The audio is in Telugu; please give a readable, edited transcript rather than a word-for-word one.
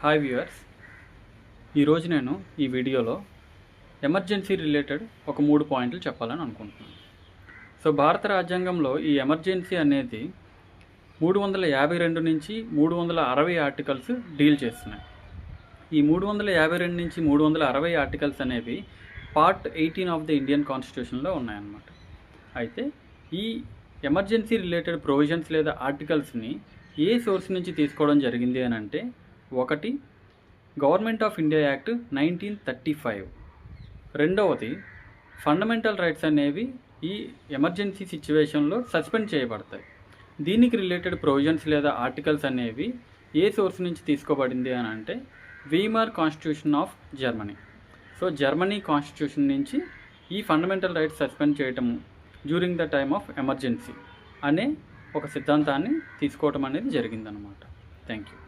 హాయ్ వ్యూవర్స్, ఈరోజు నేను ఈ వీడియోలో ఎమర్జెన్సీ రిలేటెడ్ ఒక 3 పాయింట్లు చెప్పాలని అనుకుంటున్నాను. సో భారత రాజ్యాంగంలో ఈ ఎమర్జెన్సీ అనేది 352 నుంచి 360 ఆర్టికల్స్ డీల్ చేస్తున్నాయి. ఈ 352 నుంచి 360 ఆర్టికల్స్ అనేవి పార్ట్ 18 ఆఫ్ ది ఇండియన్ కాన్స్టిట్యూషన్లో ఉన్నాయన్నమాట. అయితే ఈ ఎమర్జెన్సీ రిలేటెడ్ ప్రొవిజన్స్ లేదా ఆర్టికల్స్ని ఏ సోర్స్ నుంచి తీసుకోవడం జరిగింది అని అంటే, ఒకటి గవర్నమెంట్ ఆఫ్ ఇండియా యాక్ట్ 1935, రెండవది ఫండమెంటల్ రైట్స్ అనేవి ఈ ఎమర్జెన్సీ సిచ్యువేషన్లో సస్పెండ్ చేయబడతాయి. దీనికి రిలేటెడ్ ప్రొవిజన్స్ లేదా ఆర్టికల్స్ అనేవి ఏ సోర్స్ నుంచి తీసుకోబడింది అని అంటే Weimar constitution of Germany. So Germany constitution నుంచి ఈ ఫండమెంటల్ రైట్స్ సస్పెండ్ చేయటం during the time of emergency అనే ఒక సిద్ధాంతాన్ని తీసుకోవటం అనేది జరిగిందనమాట. Thank you.